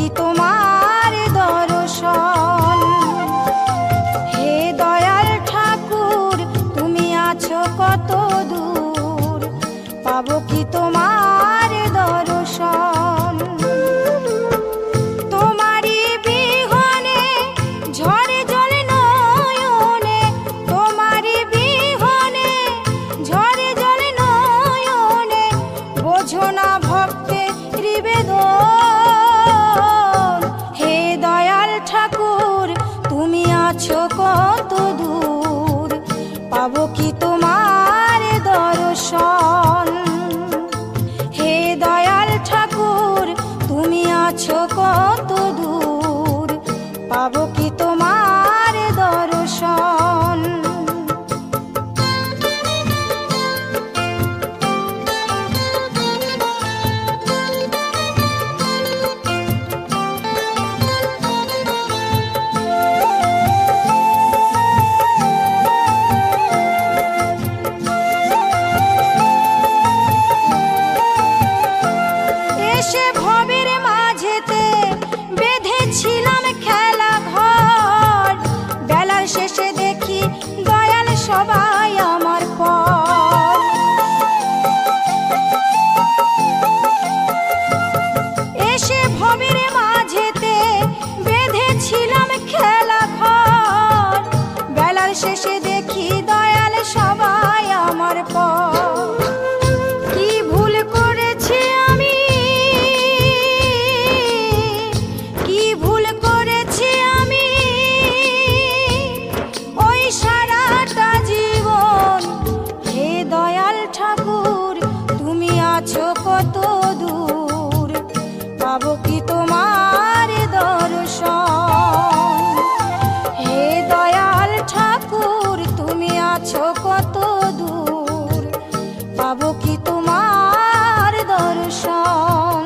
কি তোমার দর্শন। হে দয়াল ঠাকুর তুমি আছো কত দূর, পাবো কি তোমার দর্শন। তোমারই বিহনে ঝরে জল নয়নে, তোমারই বিহনে ঝরে জল নয়নে, বোঝো না ভক্তের নিবেদন। হে দয়াল ঠাকুর তুমি আছো কত দূর, পাবো কি তোমার দর্শন। হে দয়াল ঠাকুর তুমি আছো কত দূর, পাবো কি তোমার দর্শন। এসে ভবের মাঝেতে বেঁধেছিলাম খেলা ঘর, বেলার শেষে দেখি দয়াল সবাই আমার পর। এসে ভবের মাঝেতে বেঁধেছিলাম খেলা ঘর, বেলার শেষে দেখি দয়াল সবাই আমার পর। কি ভুল করেছি আমি, কি ভুল করেছি আমি, ওই সারাটা জীবন। হে দয়াল ঠাকুর তুমি আছো কত দূর, পাবো কি তোমার দর্শন। হে দয়াল ঠাকুর তুমি আছো কত দূর, পাবো কি তোমার দর্শন।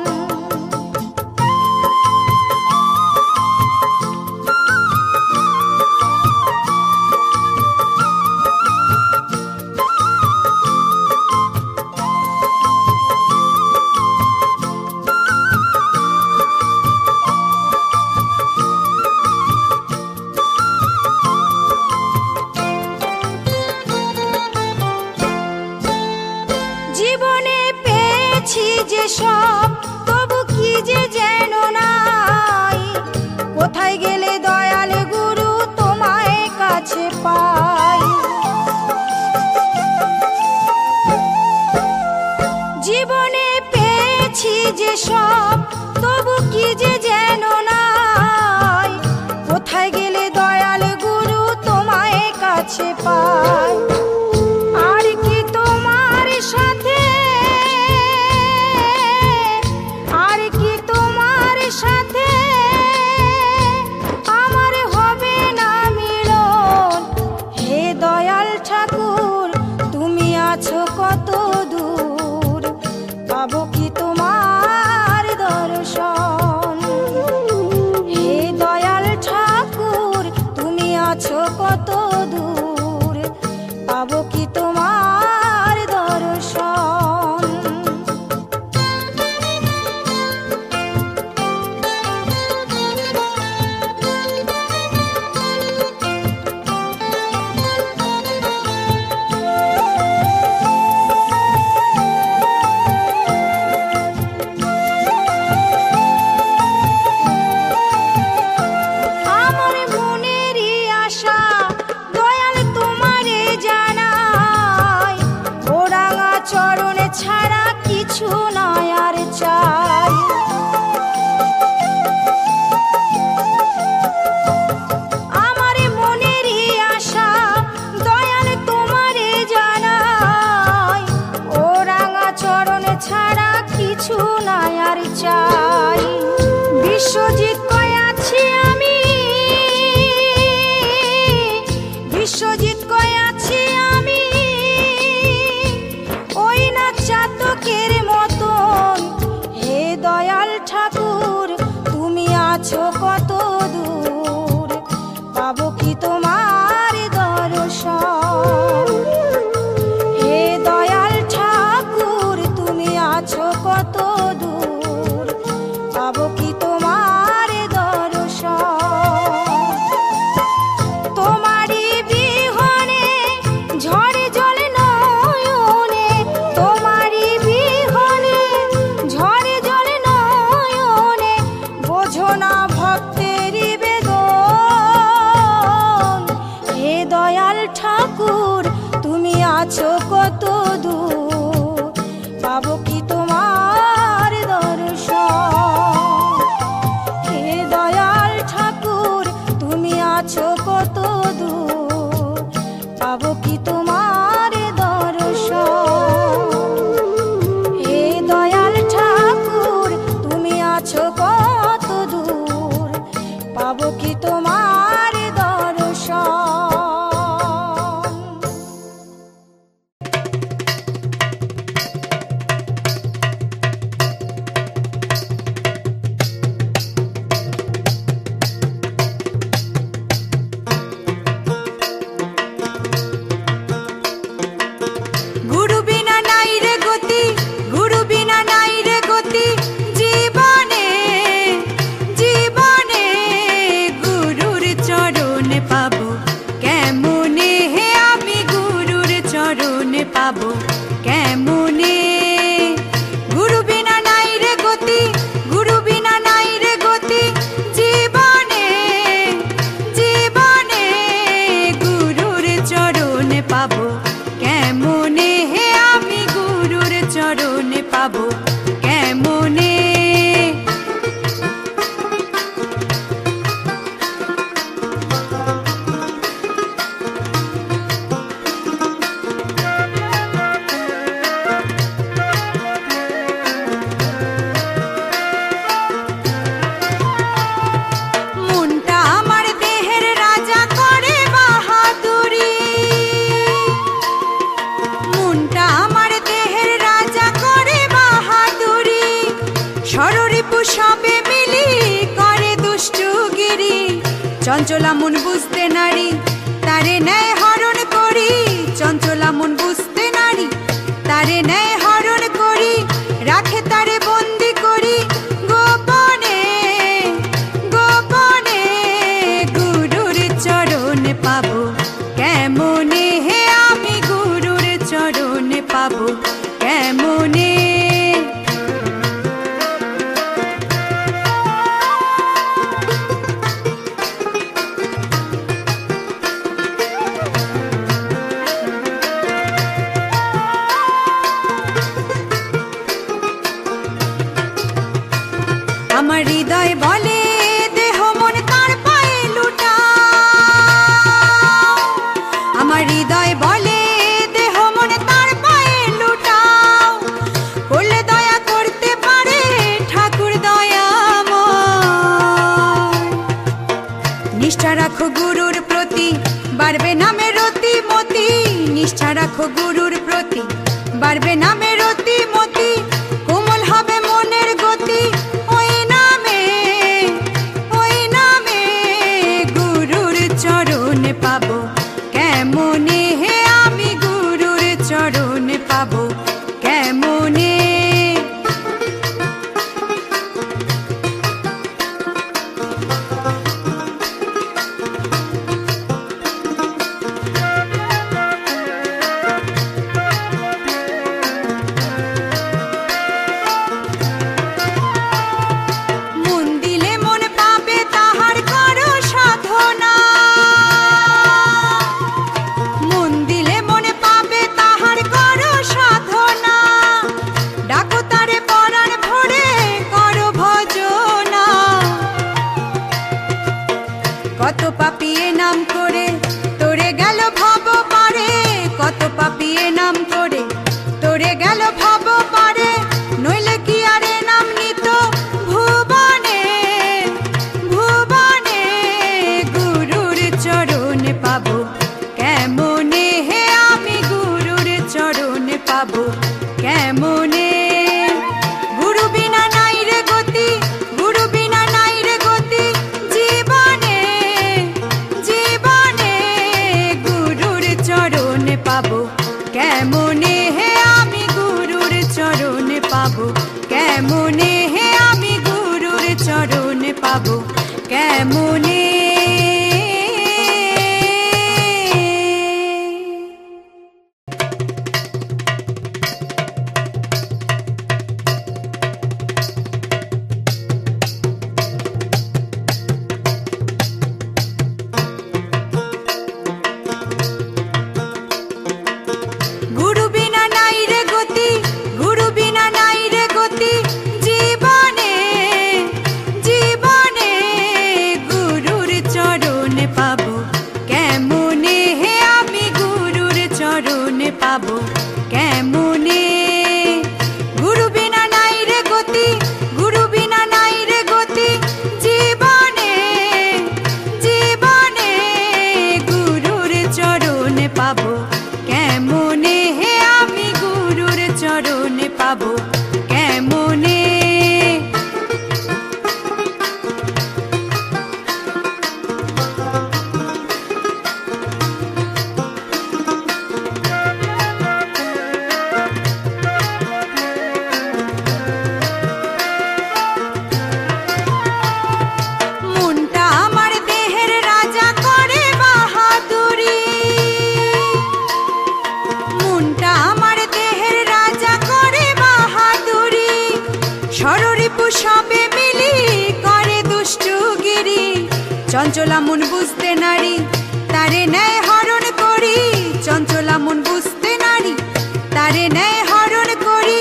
জীবনে পেয়েছি যে সব, তবু কি যে যেন নাই, কোথায় গেলে দয়াল গুরু তোমায় কাছে পাই। জীবনে পেয়েছি যে সব, তবু কি যে যেন নাই, কোথায় গেলে দয়াল গুরু তোমায় কাছে পাই। আর কি তোমার সাথে, আর কি তোমার সাথে আমার হবে না মিলন। হে দয়াল ঠাকুর তুমি আছো কত দূর, পাবো কি তোমার দর্শন। হে দয়াল ঠাকুর তুমি আছো কত দূর, পাবো কি তোমার দর্শন। আমার মনেরই আশা কত দূর, পাবো কি তোমার দর্শন। এ দয়াল ঠাকুর তুমি আছো কত দূর, পাবো কি তোমার দর্শন। গুরু বিনা নাই রে গতি, গুরু বিনা নাই রে গতি, জীবনে জীবনে গুরুর চরণ পাবো কেমনে, হে আমি গুরুর চরণ পাবো কেমনে। গুরু বিনা নাই রে গতি, গুরু বিনা নাই রে গতি, জীবনে জীবনে গুরুর চরণ পাবো কেমনে, হে আমি গুরুর চরণ পাবো কেমনে। মনটা আমার দেহের রাজা করে বাহাদুরি, মনটা আমার দেহের রাজা করে বাহাদুরি, ষড়রিপু সবে মিলি করে দুষ্টুগিরি। চঞ্চলা মন বুঝতে নারী তারে ন্যায় হরণ করি, চঞ্চলা মন বুঝতে নারী তারে ন্যায় হরণ করি, রাখে তারে বন্দি করি গোপনে গোপনে। গুরুর চরণ পাবো কেমনে, হে আমি গুরুর চরণ পাবো কেমনে। আমার হৃদয় বলে দেহ মন তার পায়ে লুটাও, আমার হৃদয় বলে দেহ মন তার পায়ে লুটাও, করলে দয়া করতে পারে ঠাকুর দয়াময়। নিষ্ঠা রাখো গুরুর প্রতি বাড়বে নামে রতি মতি, নিষ্ঠা রাখো গুরুর প্রতি বাড়বে নামে রতি মতি, কোমল হবে মনের গতি ওই নামে ওই নামে। গুরুর চরণ পাবো কেমনে, হে আমি গুরুর চরণ পাবো কেমনে। মন দিলে মন পাবে তাহার করো সাধনা, মন দিলে মন পাবে তাহার করো সাধনা, ডাকো তারে পরাণ ভরে করো ভজনা। কত পাপিয়ে নাম করে তোরে গেল ভব পারে, কত পাপিয়ে নাম করে তোরে গেল ভব পারে, নইলে কি আরে নাম নিত ভুবনে ভুবনে। গুরুর চরণ পাবো কেমনে, হে আমি গুরুর চরণ পাবো কেমনে। গুরু বিনা নাই রে গতি, গুরু বিনা নাই রে গতি, জীবনে জীবনে গুরুর চরণ পাবো কেমনে, হে আমি গুরুর চরণ পাবো কেমনে, হে আমি গুরুর চরণ পাবো কেমনে। চঞ্চলা মন বুঝতে নারী তারে ন্যায় হরণ করি, চঞ্চলা মন বুঝতে নারী তারে ন্যায় হরণ করি,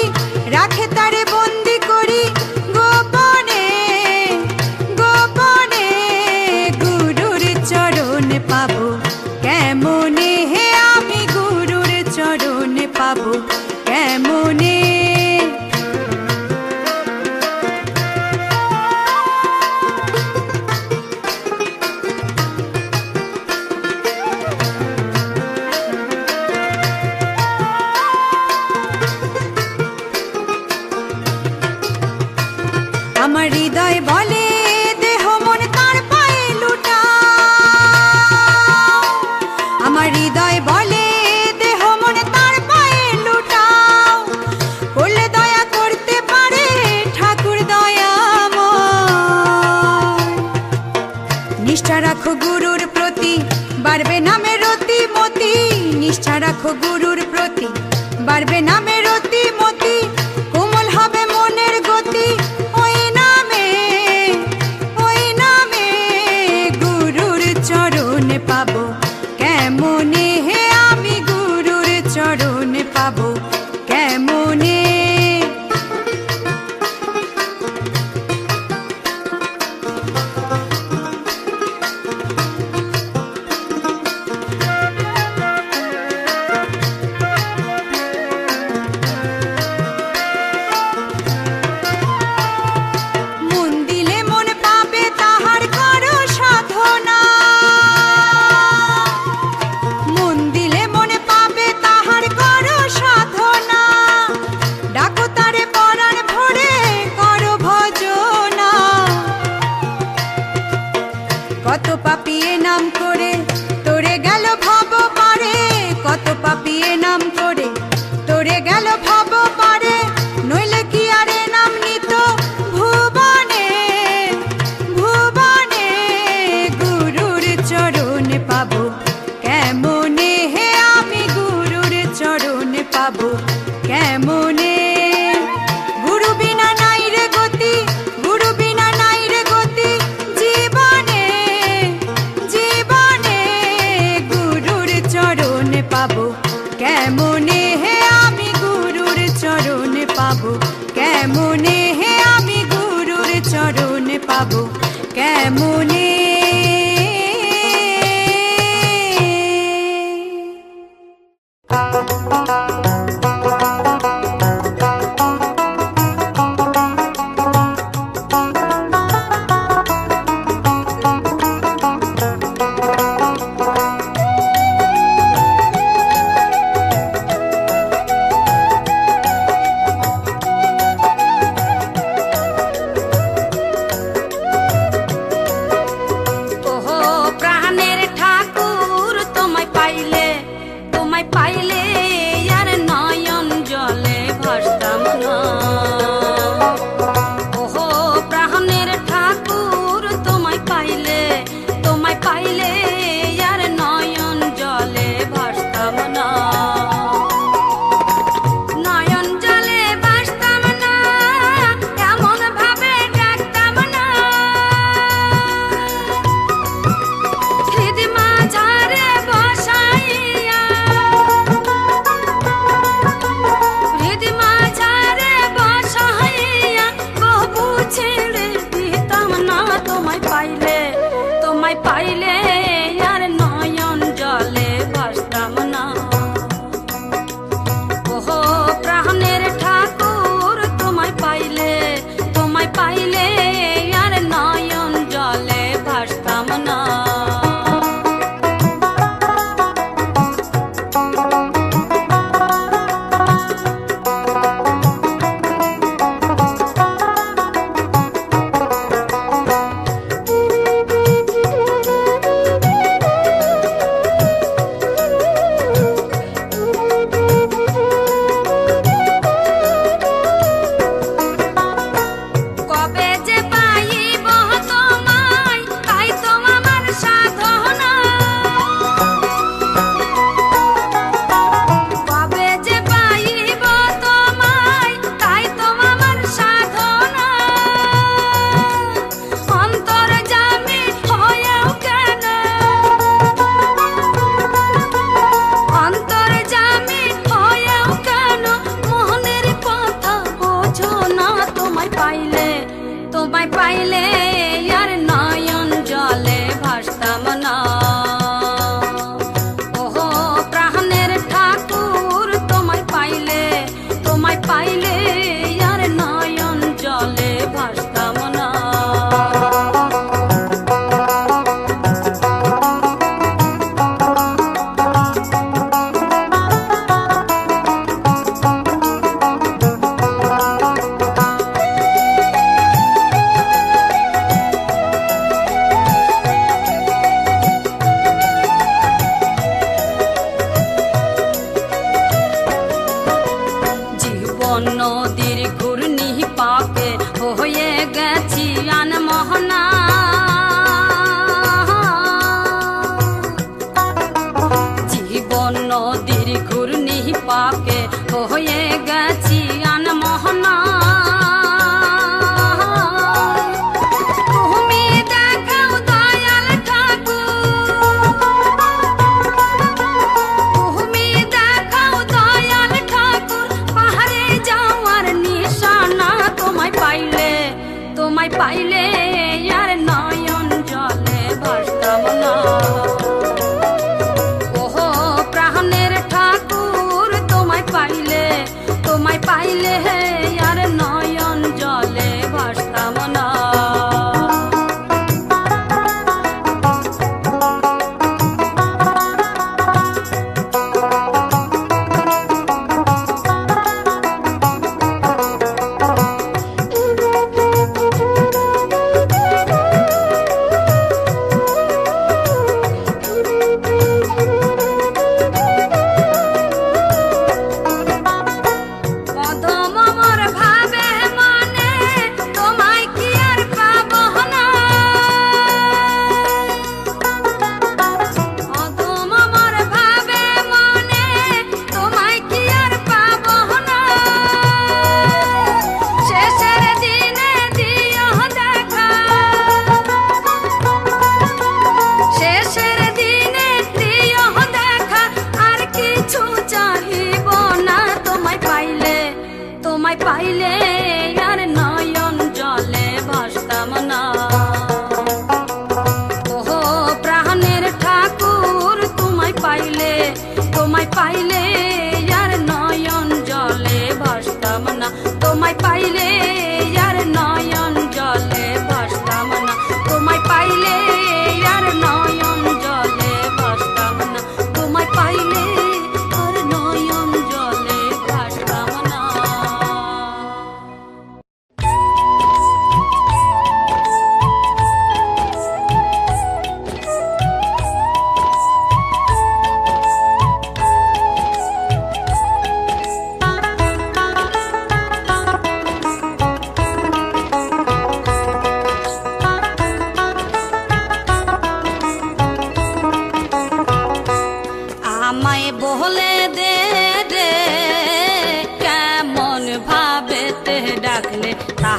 রাখে তারে বন্দি করি গোপনে গোপনে। গুরুর চরণ পাবো কেমনে হে আমি, গুরুর চরণ পাবো কেমনে। আমার হৃদয় বলে দেহ মন তার পায়ে লুটাও, আমার হৃদয় বলে দেহ মন তার পায়ে লুটাও, করলে দয়া করতে পারে ঠাকুর দয়াময়। নিষ্ঠা রাখো গুরুর প্রতি বাড়বে নামে রতি মতি, নিষ্ঠা রাখো গুরুর প্রতি বাড়বে নামে রতি মতি, কোমল হবে মনের গতি ওই নামে গুরুর চরণ পাবো কেমনে হে আমি, গুরুর চরণ পাবো কেমনে। কত পাপিয়ে নাম করে তোরে গেল ভব পারে, কত পাপিয়ে নাম করে তোরে গেল ভব পারে, নইলে কি আরে নাম নিত ভুবনে ভুবনে। গুরুর চরণ পাবো কেমনে হে আমি, গুরুর চরণ পাবো কেমনে। গুরু বিনা নাই রে গতি, গুরু বিনা নাই রে গতি জীবনে জীবনে। গুরুর চরণ পাবো কেমনে হে আমি, গুরুর চরণ পাবো কেমনে হে আমি, গুরুর চরণ পাবো কেমনে।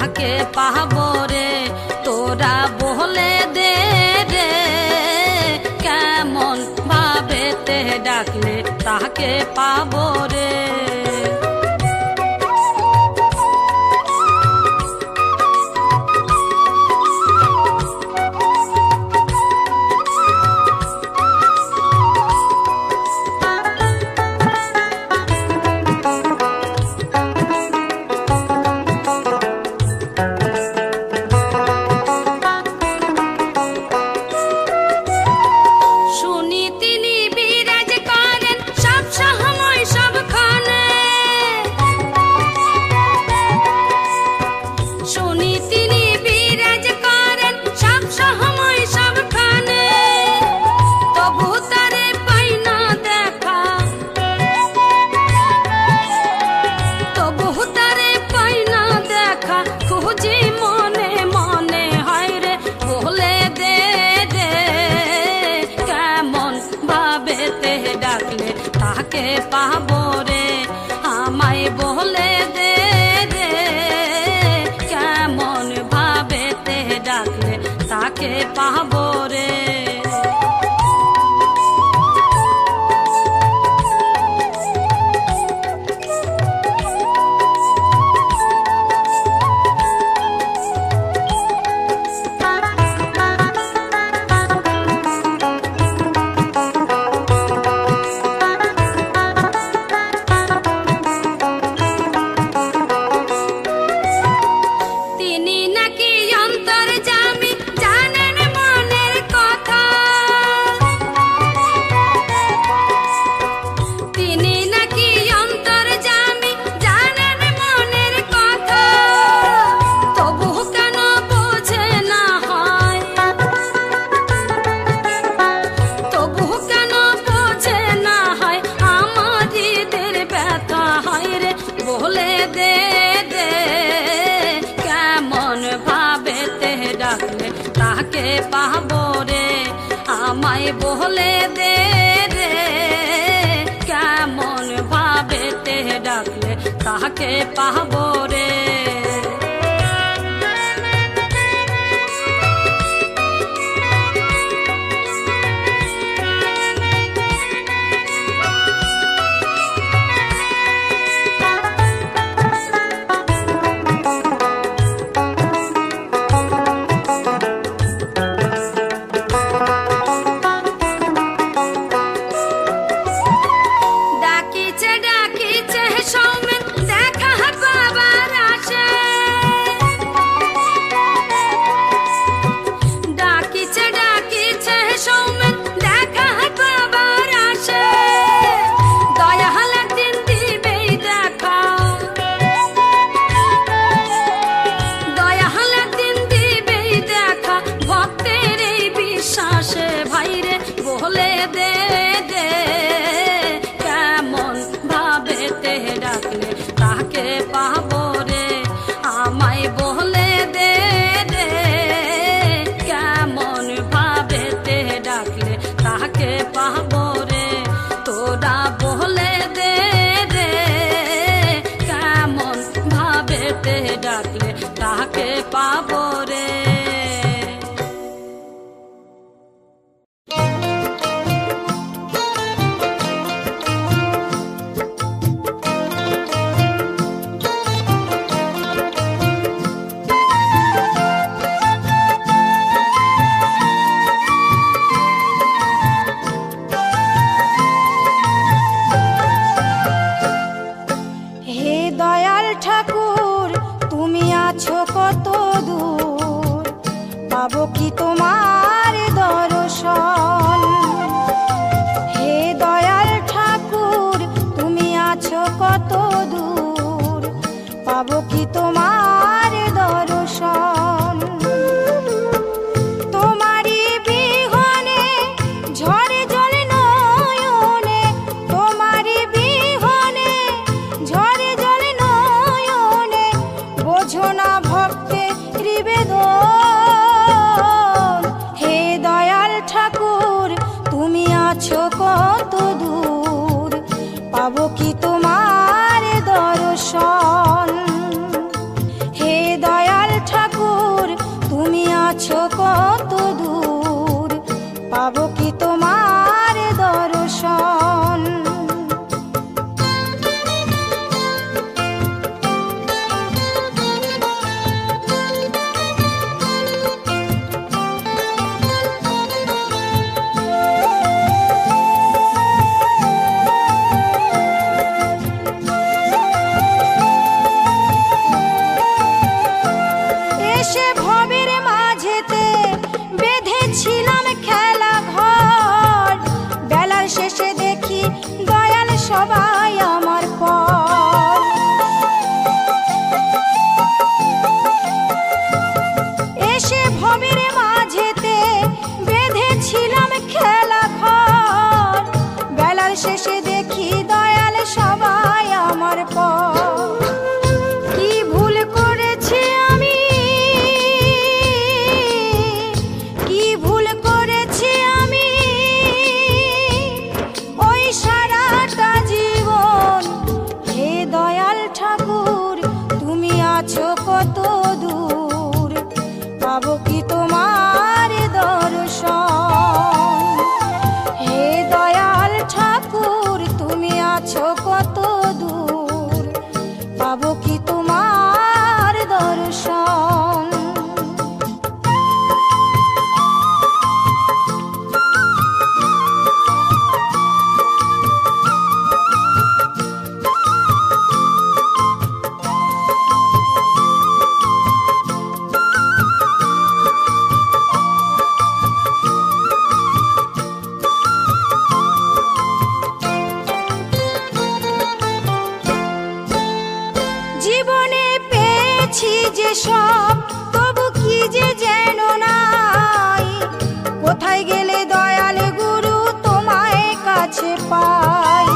তাকে পাবো রে। তোরা বলে দে রে কেমন ভাবেতে ডাকলে তাকে পাবো রে। পাবো রে আমায় বলে দে রে কেমন ভাবেতে ডাকলে তাকে পাবো রে। পাবো রে আমায় বলে দে রে কেমন ভাবেতে ডাকলে তাকে পাবো রে। পাবো রে আমায় বলে দে রে কেমন ভাবেতে ডাকলে তাকে পাবো রে। তোরা বলে দে রে কেমন ভাবেতে ডাকলে তাকে পাবো রে। কত দূর পাবো কি তোমার দর্শন। হে দয়াল ঠাকুর তুমি আছো কত দূর পাবো কি তোমার দর্শন। তোমারই বিহনে ঝরে জলে নয়নে, তোমারই বিহনে ঝরে জলে নয়নে, বোঝো না হে দয়াল ঠাকুর তুমি আছো কত দূর পাবো কি তোমার দর্শন। হে দয়াল তোমার দর্শন। এসে ভবের মাঝেতে বেঁধেছিলাম খেলা ঘর, বেলার শেষে দেখি দয়াল সবাই আমার পর। এসে ভবের মাঝেতে বেঁধেছিলাম খেলা ঘর, বেলার শেষে দেখি দয়াল সবাই আমার পর। কি ভুল করেছি আমি, কি ভুল করেছি আমি, ওই সারাটা জীবন। হে দয়াল ঠাকুর তুমি আছো কত দূর, পাবো কি তোমার দর্শন। হে দয়াল ঠাকুর তুমি আছো কত দূর, পাবো কি তোমার দর্শন। জীবনে পেয়েছি যে সব, তবু কি যে যেন নাই। কোথায় গেলে দয়াল গুরু তোমায় কাছে পাই।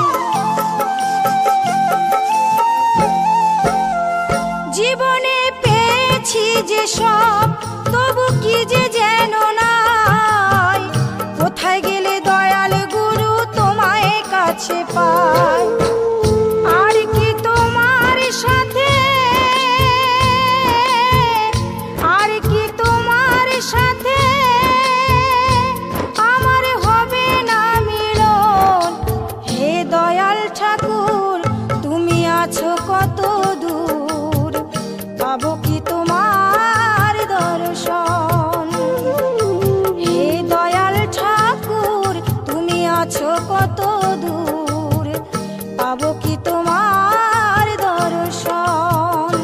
জীবনে পেয়েছি যে সব, তবু কি যে যেন নাই। কোথায় গেলে দয়াল গুরু তোমায় কাছে পাই। আর কি তোমার সাথে, আর কি তোমার সাথে আমার হবে না মিলন। হে দয়াল ঠাকুর তুমি আছো কত দূর, পাবো কি তোমার দর্শন। হে দয়াল ঠাকুর তুমি আছো কত দূর, পাবো কি তোমার দর্শন।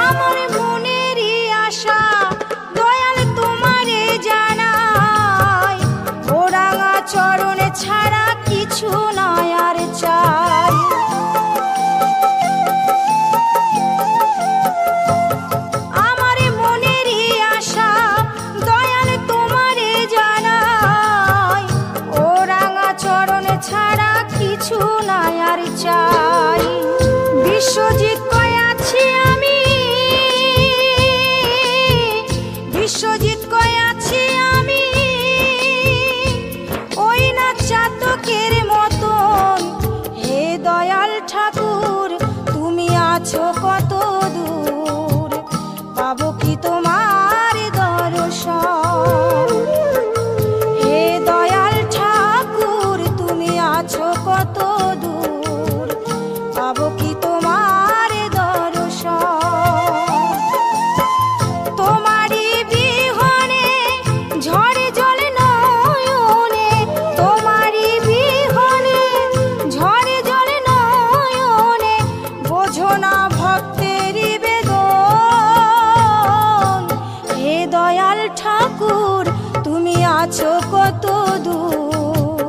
আমার মনেরই আশা দয়াল তোমারে জানাই, ও রাঙা চরণে ছাড়া কিছু নয় আর চাই। আমার মনেরই আশা দয়াল তোমারে জানাই, ও রাঙা চরণে ছাড়া কিছু নয় আর চাই। বিশ্বজিৎ কয় আছি আমি, বিশ্বজিৎ কয় আছি আমি, ওই না চাতকের মতন। হে দয়াল ঠাকুর তুমি আছো কত দূর, পাবো কি তোমার দর্শন। হে দয়াল ঠাকুর তুমি আছো কত দূর, পাবো কি তোমার দর্শন। তোমারই বিহনে ঝড়ে জলে নয়নে, তোমারই বিহনে ঝড়ে জলে নয়নে, বোঝো না ভক্তেরই বেদন। হে দয়াল ঠাকুর তুমি আছো কত দূর,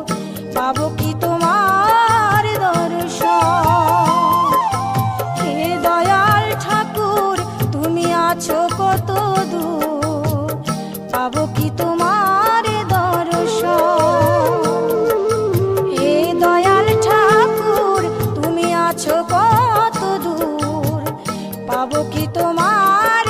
পাবো কি তোমার দর্শন। হে দয়াল ঠাকুর তুমি আছো কত দূর, পাবো কি তোমার দর্শন। হে দয়াল ঠাকুর তুমি আছো কত দূর, পাবো কি তোমার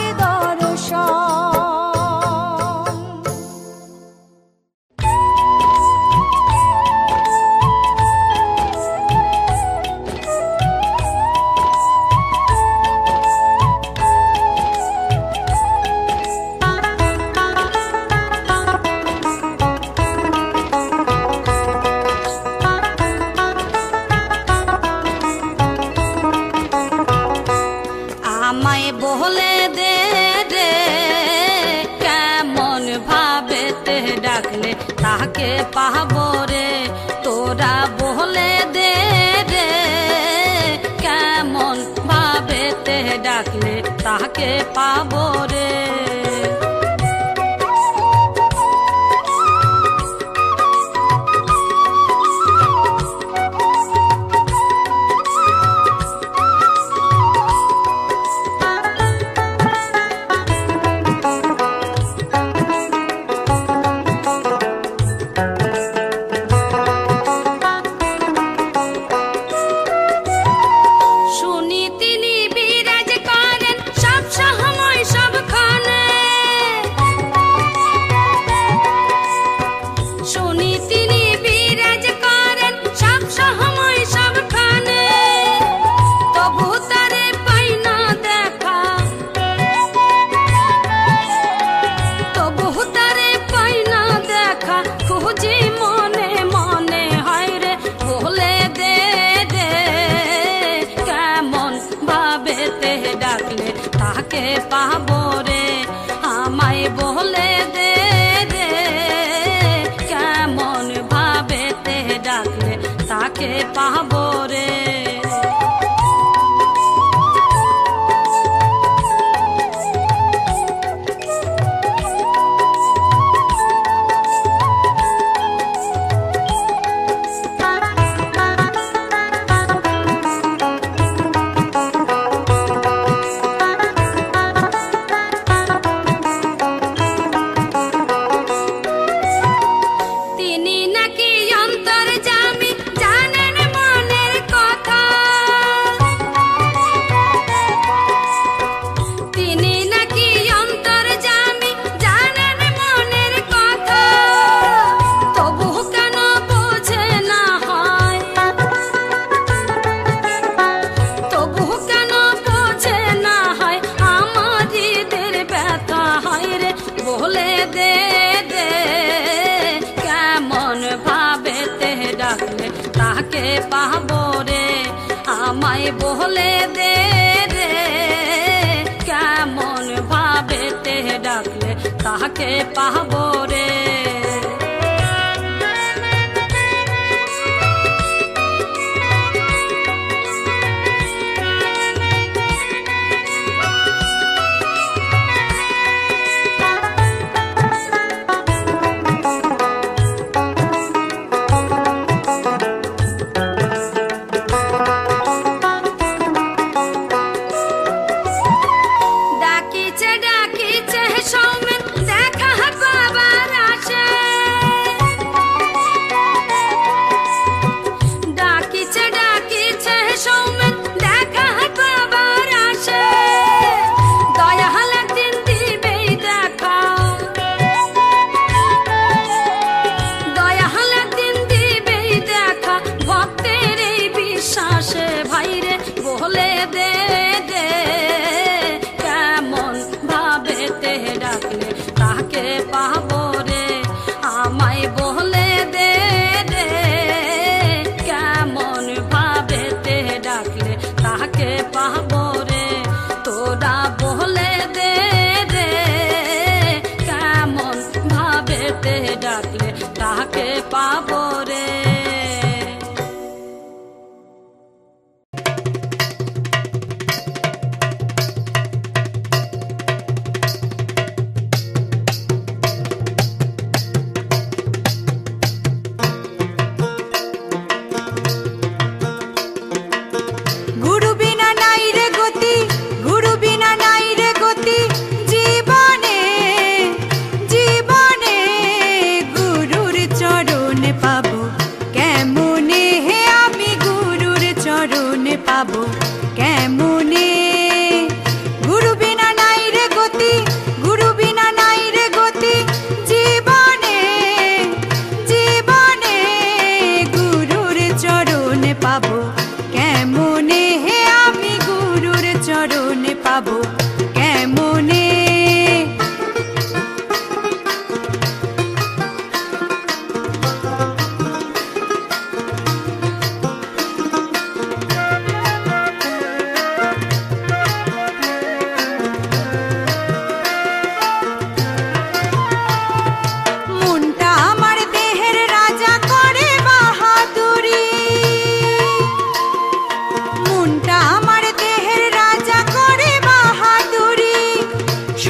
বলে দে রে কেমন ভাবেতে ডাকলে তাকে পাবো রে তোরা বলে দে রে কেমন ভাবেতে ডাকলে তাকে পাবো রে তাকে পাবো রে আমায় বলে দে রে কেমন ভাবেতে ডাকলে তাকে পাবো রে বলে দে রে কেমন ভাবেতে ডাকলে তাকে পাবো রে আমায় বলে দে রে কেমন ভাবেতে ডাকলে তাকে পাবো রে ডাকিছে সৌমেন দেখা বাবার আসে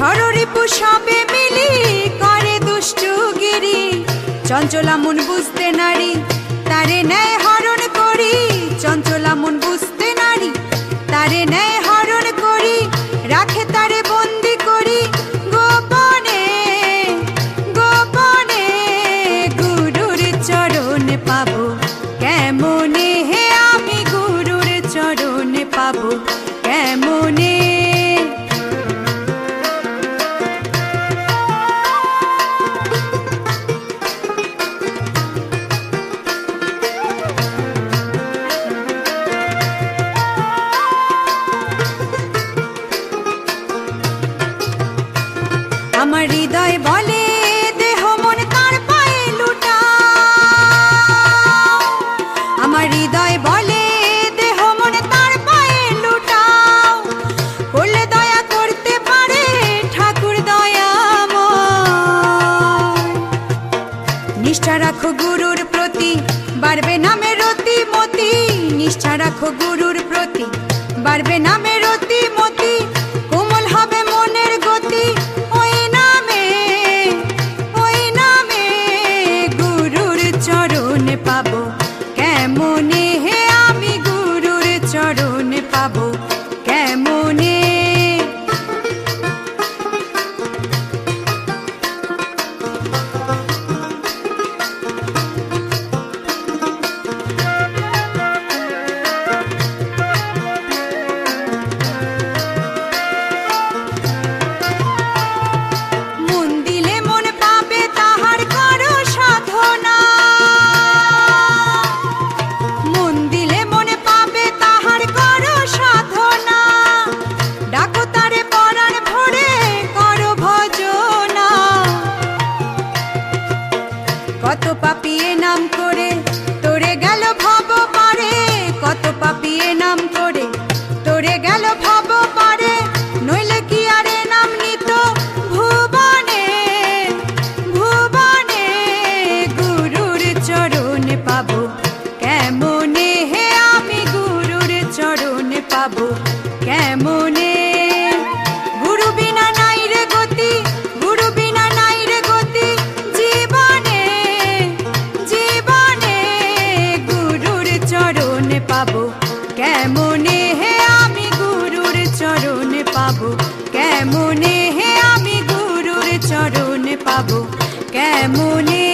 ষড়রিপু সবে মিলি করে দুষ্টুগিরি, চঞ্চলা মন বুঝতে নারী তারে নেয় হরণ করি, চঞ্চলা মন বুঝতে নারী তারে নেয় হরণ করি, রাখে তারে বন্দি করি গোপনে গোপনে। গুরুর চরণ পাবো কেমনে হে আমি, গুরুর চরণ পাবো কেমনে। আমার হৃদয় বলে দেহ মন তার পায়ে লুটাও, আমার হৃদয় বলে দেহ মন তার পায়ে লুটাও, করলে দয়া করতে পারে ঠাকুর দয়াময়। নিষ্ঠা রাখো গুরুর প্রতি বাড়বে নামে রতি মতি, নিষ্ঠা রাখো গুরুর প্রতি বাড়বে নামে রতি মতি, কোমল হবে মনের গতি ওই নামে গুরুর চরণ পাবো কেমনে হে আমি, গুরুর চরণ পাবো কেমনে। কত পাপিয়ে নাম করে তোরে গেল ভব পারে, কত পাপিয়ে নাম করে তোরে গেল ভব পারে, নইলে কি আরে নাম নিত ভুবনে ভুবনে। গুরুর চরণ পাবো কেমনে হে আমি, গুরুর চরণ পাবো কেমনে। গুরু বিনা নাই রে গতি, গুরু বিনা নাই রে গতি জীবনে জীবনে। গুরুর চরণ পাবো কেমনে হে আমি, গুরুর চরণ পাবো কেমনে হে আমি, গুরুর চরণ পাবো কেমনে।